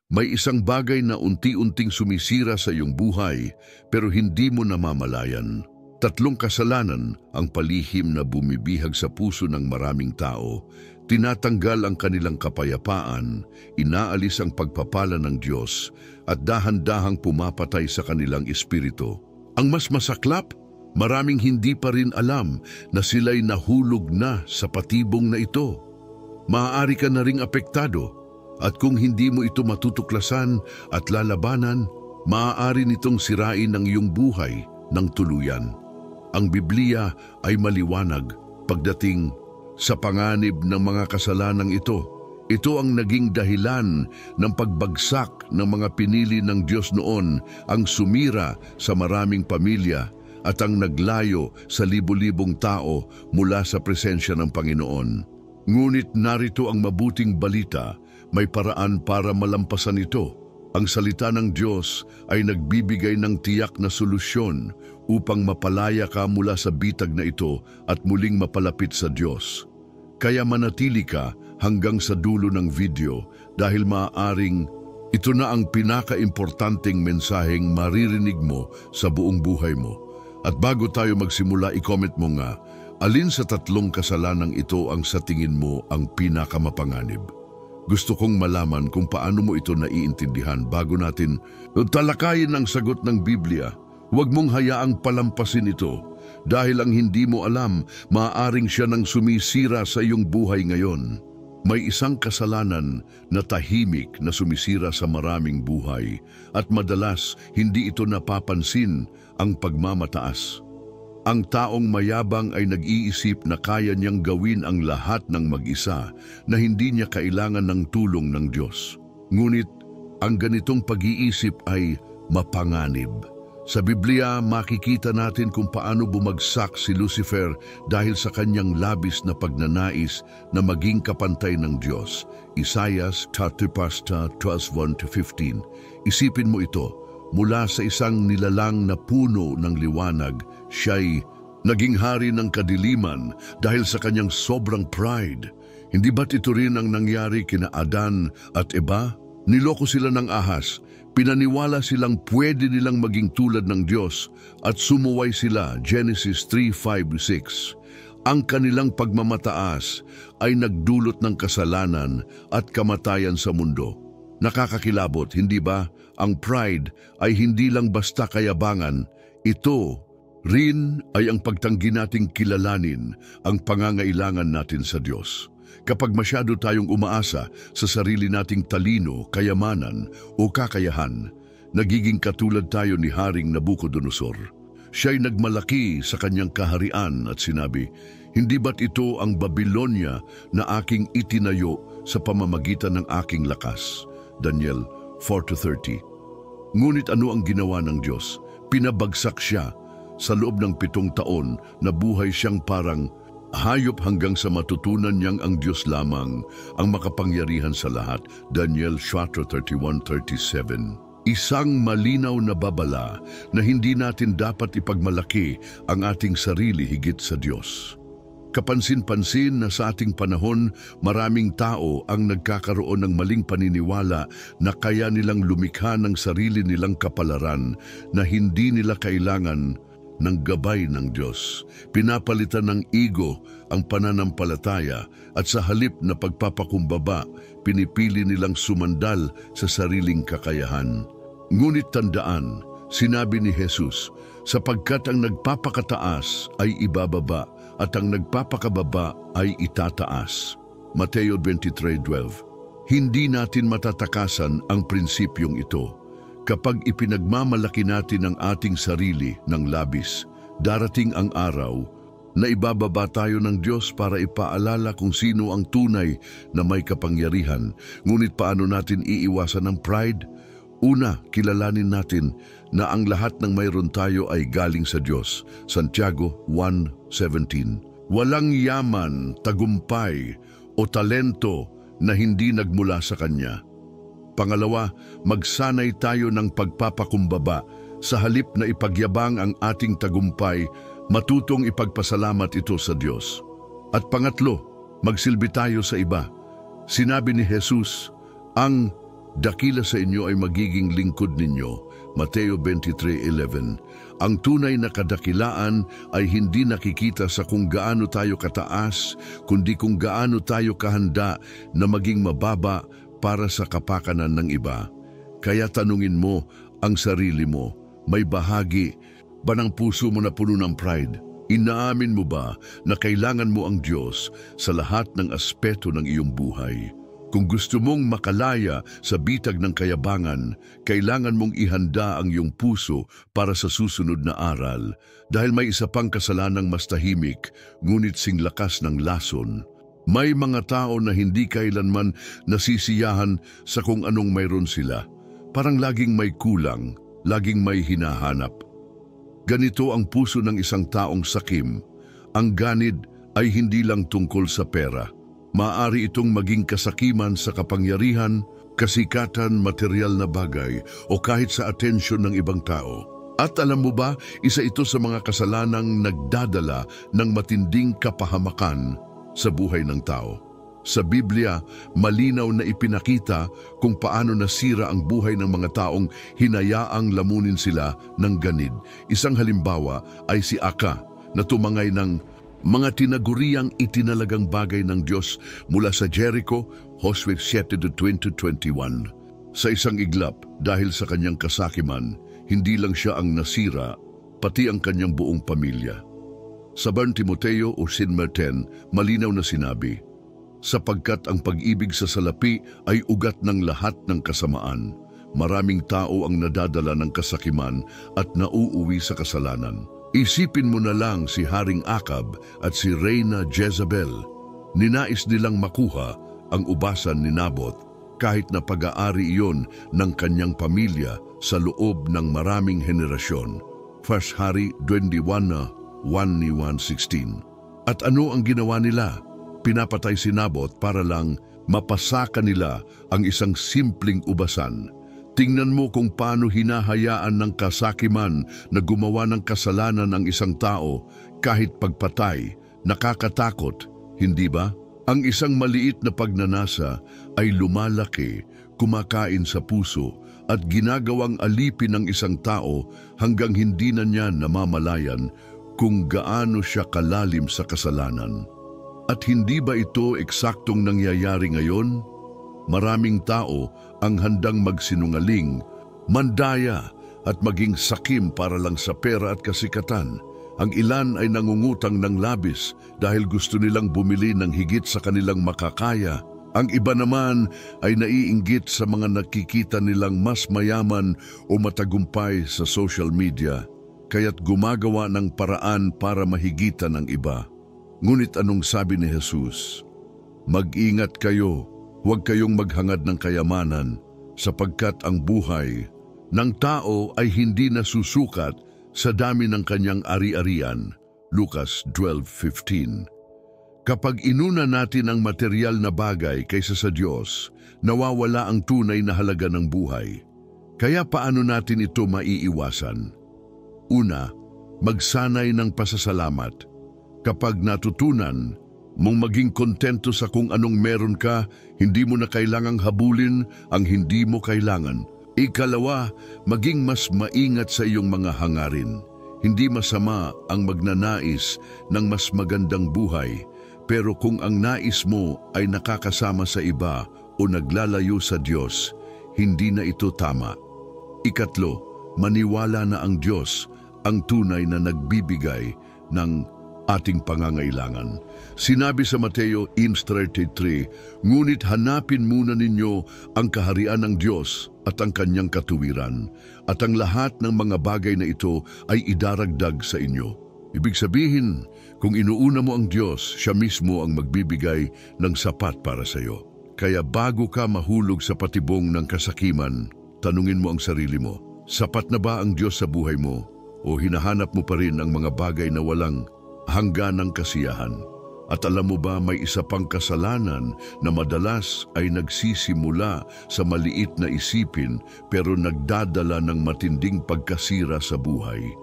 May isang bagay na unti-unting sumisira sa iyong buhay pero hindi mo namamalayan. 3 kasalanan ang palihim na bumibihag sa puso ng maraming tao. Tinatanggal ang kanilang kapayapaan, inaalis ang pagpapala ng Diyos at dahan-dahang pumapatay sa kanilang espiritu. Ang mas masaklap, maraming hindi pa rin alam na sila'y nahulog na sa patibong na ito. Maaari ka na ring apektado. At kung hindi mo ito matutuklasan at lalabanan, maaari nitong sirain ang iyong buhay ng tuluyan. Ang Biblia ay maliwanag pagdating sa panganib ng mga kasalanang ito. Ito ang naging dahilan ng pagbagsak ng mga pinili ng Diyos noon, ang sumira sa maraming pamilya at ang naglayo sa libo-libong tao mula sa presensya ng Panginoon. Ngunit narito ang mabuting balita. May paraan para malampasan ito. Ang salita ng Diyos ay nagbibigay ng tiyak na solusyon upang mapalaya ka mula sa bitag na ito at muling mapalapit sa Diyos. Kaya manatili ka hanggang sa dulo ng video dahil maaaring ito na ang pinaka-importanting mensaheng maririnig mo sa buong buhay mo. At bago tayo magsimula, i-comment mo nga, alin sa 3 kasalanang ito ang sa tingin mo ang pinakamapanganib? Gusto kong malaman kung paano mo ito naiintindihan bago natin talakayin ang sagot ng Biblia. Huwag mong hayaang palampasin ito dahil ang hindi mo alam, maaaring siya nang sumisira sa iyong buhay ngayon. May isang kasalanan na tahimik na sumisira sa maraming buhay at madalas hindi ito napapansin, ang pagmamataas. Ang taong mayabang ay nag-iisip na kaya niyang gawin ang lahat ng mag-isa, na hindi niya kailangan ng tulong ng Diyos. Ngunit ang ganitong pag-iisip ay mapanganib. Sa Biblia, makikita natin kung paano bumagsak si Lucifer dahil sa kanyang labis na pagnanais na maging kapantay ng Diyos. Isaiah 30:12-15. Isipin mo ito. Mula sa isang nilalang na puno ng liwanag, siya'y naging hari ng kadiliman dahil sa kanyang sobrang pride. Hindi ba't ito rin ang nangyari kina Adan at Eva? Niloko sila ng ahas, pinaniwala silang pwede nilang maging tulad ng Diyos at sumuway sila, Genesis 3:5-6. Ang kanilang pagmamataas ay nagdulot ng kasalanan at kamatayan sa mundo. Nakakakilabot, hindi ba? Ang pride ay hindi lang basta kayabangan, ito rin ay ang pagtanggi nating kilalanin ang pangangailangan natin sa Diyos. Kapag masyado tayong umaasa sa sarili nating talino, kayamanan o kakayahan, nagiging katulad tayo ni Haring Nabucodonosor. Siya'y nagmalaki sa kanyang kaharian at sinabi, "Hindi ba't ito ang Babylonia na aking itinayo sa pamamagitan ng aking lakas?" Daniel 4:30. Ngunit ano ang ginawa ng Diyos? Pinabagsak siya. Sa loob ng 7 taon, nabuhay siyang parang hayop hanggang sa matutunan niyang ang Diyos lamang ang makapangyarihan sa lahat. Daniel 4:31-37. Isang malinaw na babala na hindi natin dapat ipagmalaki ang ating sarili higit sa Diyos. Kapansin-pansin na sa ating panahon, maraming tao ang nagkakaroon ng maling paniniwala na kaya nilang lumikha ng sarili nilang kapalaran na hindi nila kailangan ng gabay ng Diyos. Pinapalitan ng ego ang pananampalataya at sa halip na pagpapakumbaba, pinipili nilang sumandal sa sariling kakayahan. Ngunit tandaan, sinabi ni Jesus, sapagkat ang nagpapakataas ay ibababa at ang nagpapakababa ay itataas. Mateo 23:12. Hindi natin matatakasan ang prinsipyong ito. Kapag ipinagmamalaki natin ang ating sarili ng labis, darating ang araw na ibababa tayo ng Diyos para ipaalala kung sino ang tunay na may kapangyarihan. Ngunit paano natin iiwasan ang pride? Una, kilalanin natin na ang lahat ng mayroon tayo ay galing sa Diyos. Santiago 1:17. Walang yaman, tagumpay o talento na hindi nagmula sa Kanya. Pangalawa, magsanay tayo ng pagpapakumbaba. Sa halip na ipagyabang ang ating tagumpay, matutong ipagpasalamat ito sa Diyos. At pangatlo, magsilbi tayo sa iba. Sinabi ni Jesus, ang dakila sa inyo ay magiging lingkod ninyo. Mateo 23:11. Ang tunay na kadakilaan ay hindi nakikita sa kung gaano tayo kataas, kundi kung gaano tayo kahanda na maging mababa para sa kapakanan ng iba. Kaya tanungin mo ang sarili mo, may bahagi ba ng puso mo na puno ng pride? Inaamin mo ba na kailangan mo ang Diyos sa lahat ng aspeto ng iyong buhay? Kung gusto mong makalaya sa bitag ng kayabangan, kailangan mong ihanda ang iyong puso para sa susunod na aral dahil may isa pang kasalanang mas tahimik, ngunit sing lakas ng lason. May mga tao na hindi kailanman nasisiyahan sa kung anong mayroon sila. Parang laging may kulang, laging may hinahanap. Ganito ang puso ng isang taong sakim. Ang ganid ay hindi lang tungkol sa pera. Maaari itong maging kasakiman sa kapangyarihan, kasikatan, material na bagay o kahit sa atensyon ng ibang tao. At alam mo ba, isa ito sa mga kasalanang nagdadala ng matinding kapahamakan sa buhay ng tao. Sa Biblia, malinaw na ipinakita kung paano nasira ang buhay ng mga taong hinayaang lamunin sila ng ganid. Isang halimbawa ay si Aka na tumangay ng mga tinaguriang itinalagang bagay ng Diyos mula sa Jericho, Hosea 7:20-21. Sa isang iglap, dahil sa kanyang kasakiman, hindi lang siya ang nasira, pati ang kanyang buong pamilya. Sa 1 Timoteo o 10, malinaw na sinabi, sapagkat ang pag-ibig sa salapi ay ugat ng lahat ng kasamaan. Maraming tao ang nadadala ng kasakiman at nauuwi sa kasalanan. Isipin mo na lang si Haring Akab at si Reyna Jezebel. Ninais nilang makuha ang ubasan ni Nabot kahit na pag-aari iyon ng kanyang pamilya sa loob ng maraming henerasyon. 1 Hari 21:1-16. At ano ang ginawa nila? Pinapatay si Nabot para lang mapasaka nila ang isang simpleng ubasan. Tingnan mo kung paano hinahayaan ng kasakiman na gumawa ng kasalanan ang isang tao kahit pagpatay. Nakakatakot, hindi ba? Ang isang maliit na pagnanasa ay lumalaki, kumakain sa puso at ginagawang alipin ng isang tao hanggang hindi na niya namamalayan kung gaano siya kalalim sa kasalanan. At hindi ba ito eksaktong nangyayari ngayon? Maraming tao ang handang magsinungaling, mandaya at maging sakim para lang sa pera at kasikatan. Ang ilan ay nangungutang ng labis dahil gusto nilang bumili ng higit sa kanilang makakaya. Ang iba naman ay naiinggit sa mga nakikita nilang mas mayaman o matagumpay sa social media, kaya't gumagawa ng paraan para mahigitan ang iba. Ngunit anong sabi ni Jesus? Mag-ingat kayo. Huwag kayong maghangad ng kayamanan sapagkat ang buhay ng tao ay hindi nasusukat sa dami ng kanyang ari-arian. Lucas 12:15. Kapag inuna natin ang material na bagay kaysa sa Diyos, nawawala ang tunay na halaga ng buhay. Kaya paano natin ito maiiwasan? Una, magsanay ng pasasalamat. Kapag natutunan mong maging kontento sa kung anong meron ka, hindi mo na kailangang habulin ang hindi mo kailangan. Ikalawa, maging mas maingat sa iyong mga hangarin. Hindi masama ang magnanais ng mas magandang buhay, pero kung ang nais mo ay nakakasama sa iba o naglalayo sa Diyos, hindi na ito tama. Ikatlo, maniwala na ang Diyos ang tunay na nagbibigay ng ating pangangailangan. Sinabi sa Mateo 1:33, ngunit hanapin muna ninyo ang kaharian ng Diyos at ang kanyang katuwiran, at ang lahat ng mga bagay na ito ay idaragdag sa inyo. Ibig sabihin, kung inuuna mo ang Diyos, siya mismo ang magbibigay ng sapat para sa iyo. Kaya bago ka mahulog sa patibong ng kasakiman, tanungin mo ang sarili mo, sapat na ba ang Diyos sa buhay mo? O hinahanap mo pa rin ang mga bagay na walang hangganang kasiyahan? At alam mo ba, may isa pang kasalanan na madalas ay nagsisimula sa maliit na isipin pero nagdadala ng matinding pagkasira sa buhay.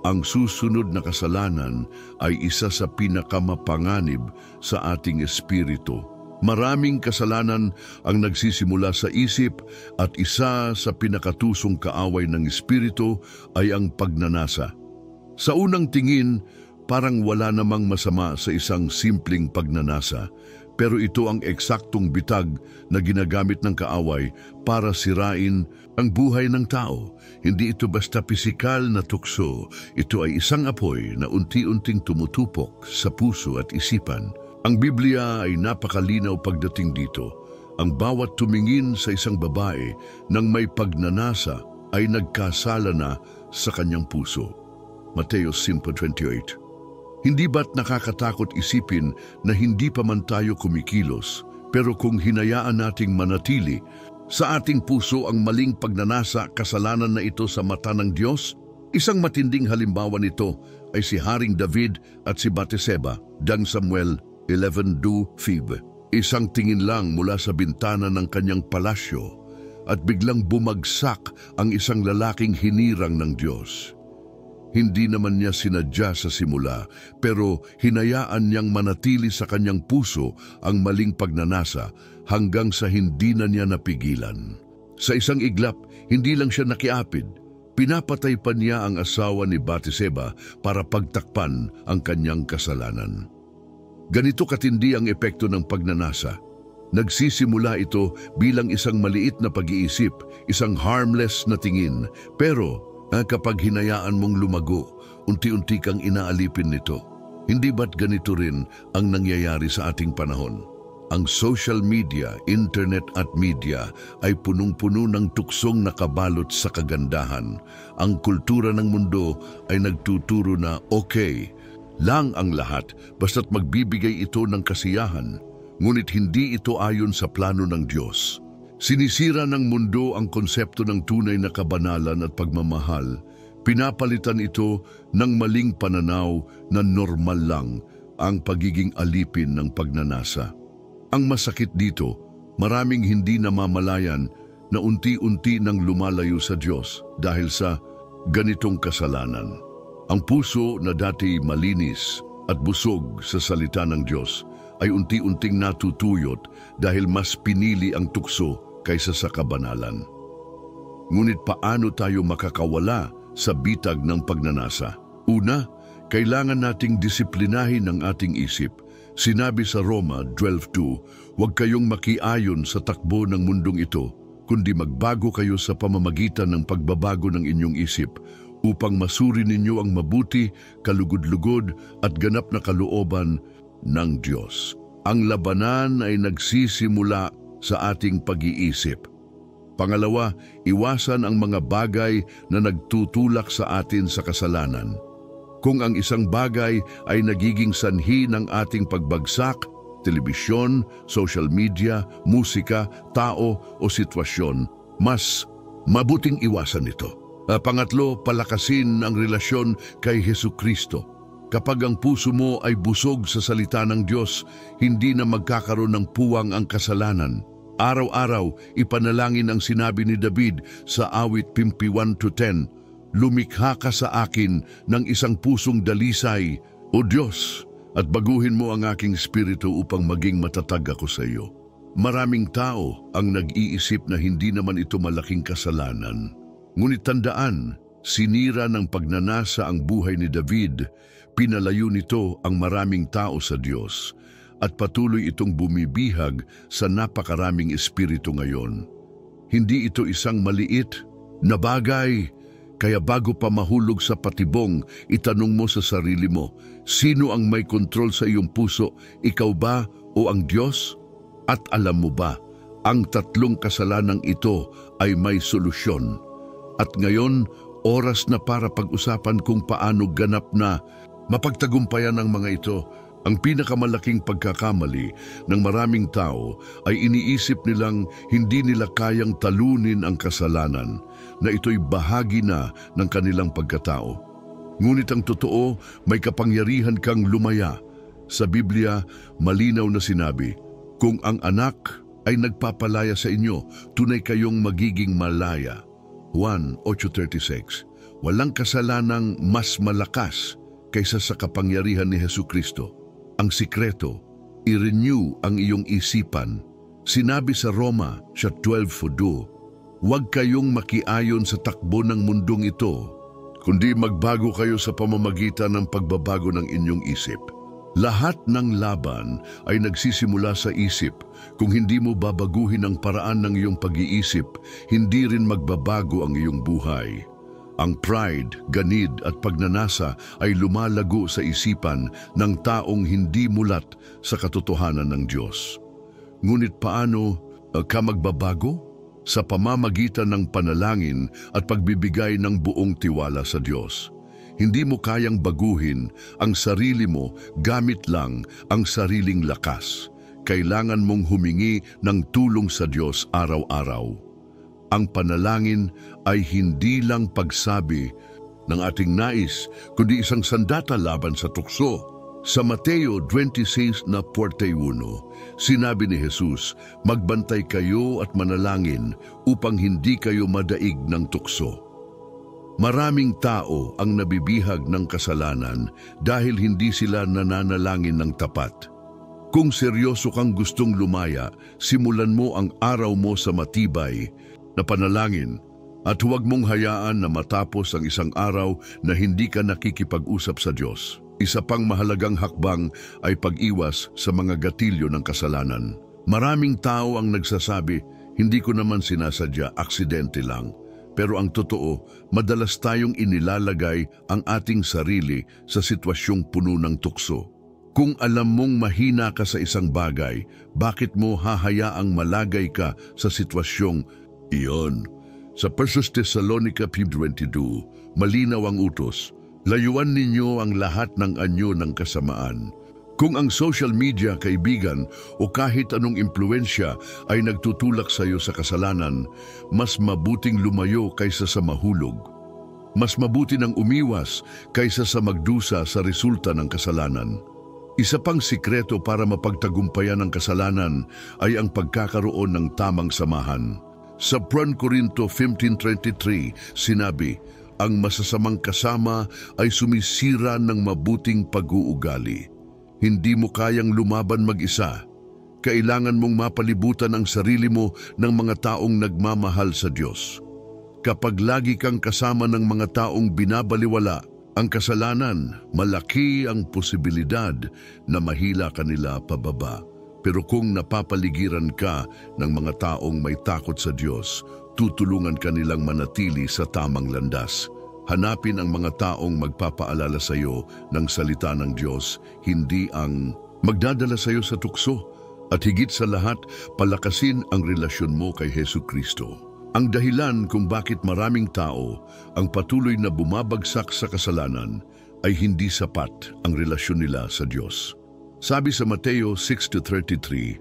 Ang susunod na kasalanan ay isa sa pinakamapanganib sa ating espiritu. Maraming kasalanan ang nagsisimula sa isip at isa sa pinakatusong kaaway ng espiritu ay ang pagnanasa. Sa unang tingin, parang wala namang masama sa isang simpleng pagnanasa, pero ito ang eksaktong bitag na ginagamit ng kaaway para sirain ang buhay ng tao. Hindi ito basta pisikal na tukso, ito ay isang apoy na unti-unting tumutupok sa puso at isipan. Ang Biblia ay napakalinaw pagdating dito. Ang bawat tumingin sa isang babae nang may pagnanasa ay nagkasala na sa kanyang puso. Mateo 5:28. Hindi ba't nakakatakot isipin na hindi pa man tayo kumikilos, pero kung hinayaan nating manatili sa ating puso ang maling pagnanasa, kasalanan na ito sa mata ng Diyos? Isang matinding halimbawa nito ay si Haring David at si Batseba, dang Samuel 11:5. Isang tingin lang mula sa bintana ng kanyang palasyo at biglang bumagsak ang isang lalaking hinirang ng Diyos. Hindi naman niya sinadya sa simula, pero hinayaan niyang manatili sa kanyang puso ang maling pagnanasa hanggang sa hindi na niya napigilan. Sa isang iglap, hindi lang siya nakiapid. Pinapatay pa niya ang asawa ni Batseba para pagtakpan ang kanyang kasalanan. Ganito katindi ang epekto ng pagnanasa. Nagsisimula ito bilang isang maliit na pag-iisip, isang harmless na tingin, pero kapag hinayaan mong lumago, unti-unti kang inaalipin nito. Hindi ba't ganito rin ang nangyayari sa ating panahon? Ang social media, internet at media ay punong-puno ng tuksong nakabalot sa kagandahan. Ang kultura ng mundo ay nagtuturo na okay lang ang lahat basta't magbibigay ito ng kasiyahan, ngunit hindi ito ayon sa plano ng Diyos. Sinisira ng mundo ang konsepto ng tunay na kabanalan at pagmamahal. Pinapalitan ito ng maling pananaw na normal lang ang pagiging alipin ng pagnanasa. Ang masakit dito, maraming hindi namamalayan na unti-unti nang lumalayo sa Diyos dahil sa ganitong kasalanan. Ang puso na dati malinis at busog sa salita ng Diyos ay unti-unting natutuyot dahil mas pinili ang tukso kaysa sa kabanalan. Ngunit paano tayo makakawala sa bitag ng pagnanasa? Una, kailangan nating disiplinahin ang ating isip. Sinabi sa Roma 12:2, huwag kayong makiayon sa takbo ng mundong ito, kundi magbago kayo sa pamamagitan ng pagbabago ng inyong isip, upang masuri ninyo ang mabuti, kalugod-lugod at ganap na kalooban ng Diyos. Ang labanan ay nagsisimula sa ating pag-iisip. Pangalawa, iwasan ang mga bagay na nagtutulak sa atin sa kasalanan. Kung ang isang bagay ay nagiging sanhi ng ating pagbagsak, telebisyon, social media, musika, tao o sitwasyon, mas mabuting iwasan ito. Pangatlo, palakasin ang relasyon kay Jesucristo. Kapag ang puso mo ay busog sa salita ng Diyos, hindi na magkakaroon ng puwang ang kasalanan. Araw-araw, ipanalangin ang sinabi ni David sa awit 51:10, lumikha ka sa akin ng isang pusong dalisay, O Diyos, at baguhin mo ang aking espiritu upang maging matatag ako sa iyo. Maraming tao ang nag-iisip na hindi naman ito malaking kasalanan. Ngunit tandaan, sinira ng pagnanasa ang buhay ni David, pinalayo nito ang maraming tao sa Diyos, at patuloy itong bumibihag sa napakaraming espiritu ngayon. Hindi ito isang maliit na bagay, kaya bago pa mahulog sa patibong, itanong mo sa sarili mo, sino ang may kontrol sa iyong puso, ikaw ba o ang Diyos? At alam mo ba, ang tatlong kasalanang ito ay may solusyon. At ngayon, oras na para pag-usapan kung paano ganap na mapagtagumpayan ang mga ito. Ang pinakamalaking pagkakamali ng maraming tao ay iniisip nilang hindi nila kayang talunin ang kasalanan, na ito'y bahagi na ng kanilang pagkatao. Ngunit ang totoo, may kapangyarihan kang lumaya. Sa Biblia, malinaw na sinabi, kung ang anak ay nagpapalaya sa inyo, tunay kayong magiging malaya. Juan 8:36. Walang kasalanang mas malakas kaysa sa kapangyarihan ni Jesucristo. Ang sikreto, i-renew ang iyong isipan. Sinabi sa Roma 12:2, huwag kayong makiayon sa takbo ng mundong ito, kundi magbago kayo sa pamamagitan ng pagbabago ng inyong isip. Lahat ng laban ay nagsisimula sa isip. Kung hindi mo babaguhin ang paraan ng iyong pag-iisip, hindi rin magbabago ang iyong buhay. Ang pride, ganid at pagnanasa ay lumalago sa isipan ng taong hindi mulat sa katotohanan ng Diyos. Ngunit paano ka magbabago? Sa pamamagitan ng panalangin at pagbibigay ng buong tiwala sa Diyos. Hindi mo kayang baguhin ang sarili mo gamit lang ang sariling lakas. Kailangan mong humingi ng tulong sa Diyos araw-araw. Ang panalangin ay hindi lang pagsabi ng ating nais, kundi isang sandata laban sa tukso. Sa Mateo 26:41, sinabi ni Jesus, magbantay kayo at manalangin upang hindi kayo madaig ng tukso. Maraming tao ang nabibihag ng kasalanan dahil hindi sila nananalangin ng tapat. Kung seryoso kang gustong lumaya, simulan mo ang araw mo sa matibay na panalangin at huwag mong hayaan na matapos ang isang araw na hindi ka nakikipag-usap sa Diyos. Isa pang mahalagang hakbang ay pag-iwas sa mga gatilyo ng kasalanan. Maraming tao ang nagsasabi, hindi ko naman sinasadya, aksidente lang. Pero ang totoo, madalas tayong inilalagay ang ating sarili sa sitwasyong puno ng tukso. Kung alam mong mahina ka sa isang bagay, bakit mo hahayaang malagay ka sa sitwasyong iyon? Sa 1 Thessalonica 5:22, malinaw ang utos, layuan ninyo ang lahat ng anyo ng kasamaan. Kung ang social media, kaibigan, o kahit anong impluensya ay nagtutulak sa iyo sa kasalanan, mas mabuting lumayo kaysa sa mahulog. Mas mabuti nang umiwas kaysa sa magdusa sa resulta ng kasalanan. Isa pang sikreto para mapagtagumpayan ang kasalanan ay ang pagkakaroon ng tamang samahan. Sa 1 Corinto 15:23, sinabi, ang masasamang kasama ay sumisira ng mabuting pag-uugali. Hindi mo kayang lumaban mag-isa. Kailangan mong mapalibutan ang sarili mo ng mga taong nagmamahal sa Diyos. Kapag lagi kang kasama ng mga taong binabaliwala ang kasalanan, malaki ang posibilidad na mahila kanila pababa. Pero kung napapaligiran ka ng mga taong may takot sa Diyos, tutulungan kanilang manatili sa tamang landas. Hanapin ang mga taong magpapaalala sa iyo ng salita ng Diyos, hindi ang magdadala sa iyo sa tukso. At higit sa lahat, palakasin ang relasyon mo kay Jesucristo. Ang dahilan kung bakit maraming tao ang patuloy na bumabagsak sa kasalanan ay hindi sapat ang relasyon nila sa Diyos. Sabi sa Mateo 6:33,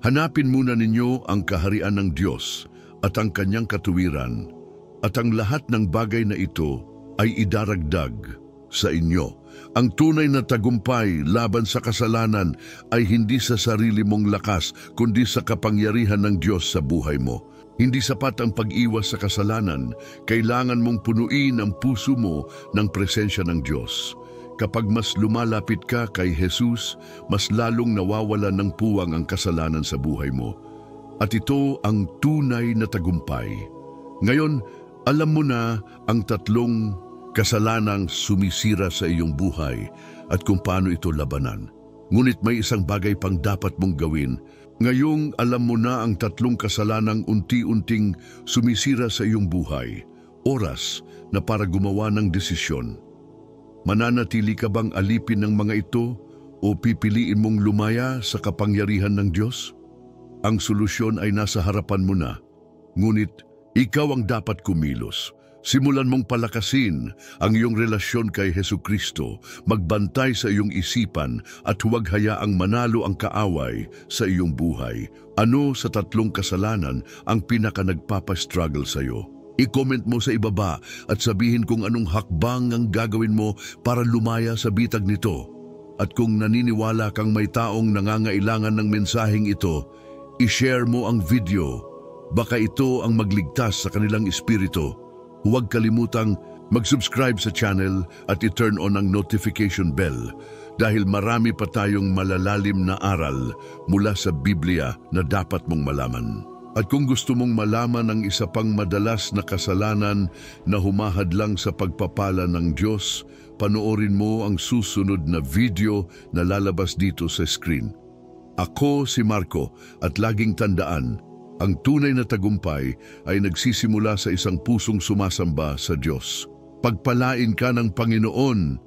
hanapin muna ninyo ang kaharian ng Diyos at ang kanyang katuwiran, at ang lahat ng bagay na ito ay idaragdag sa inyo. Ang tunay na tagumpay laban sa kasalanan ay hindi sa sarili mong lakas, kundi sa kapangyarihan ng Diyos sa buhay mo. Hindi sapat ang pag-iwas sa kasalanan. Kailangan mong punuin ang puso mo ng presensya ng Diyos. Kapag mas lumalapit ka kay Jesus, mas lalong nawawala ng puwang ang kasalanan sa buhay mo. At ito ang tunay na tagumpay. Ngayon, alam mo na ang tatlong kasalanang sumisira sa iyong buhay at kung paano ito labanan. Ngunit may isang bagay pang dapat mong gawin. Ngayong alam mo na ang tatlong kasalanang unti-unting sumisira sa iyong buhay, oras na para gumawa ng desisyon. Mananatili ka bang alipin ng mga ito o pipiliin mong lumaya sa kapangyarihan ng Diyos? Ang solusyon ay nasa harapan mo na, ngunit ikaw ang dapat kumilos. Simulan mong palakasin ang iyong relasyon kay Jesucristo, magbantay sa iyong isipan at huwag hayaang manalo ang kaaway sa iyong buhay. Ano sa tatlong kasalanan ang pinaka-nagpapastruggle sa iyo? I-comment mo sa ibaba at sabihin kung anong hakbang ang gagawin mo para lumaya sa bitag nito. At kung naniniwala kang may taong nangangailangan ng mensaheng ito, i-share mo ang video. Baka ito ang magligtas sa kanilang espiritu. Huwag kalimutang mag-subscribe sa channel at i-turn on ang notification bell. dahil marami pa tayong malalalim na aral mula sa Biblia na dapat mong malaman. At kung gusto mong malaman ang isa pang madalas na kasalanan na humahadlang sa pagpapala ng Diyos, panoorin mo ang susunod na video na lalabas dito sa screen. Ako si Marco at laging tandaan, ang tunay na tagumpay ay nagsisimula sa isang pusong sumasamba sa Diyos. Pagpalain ka ng Panginoon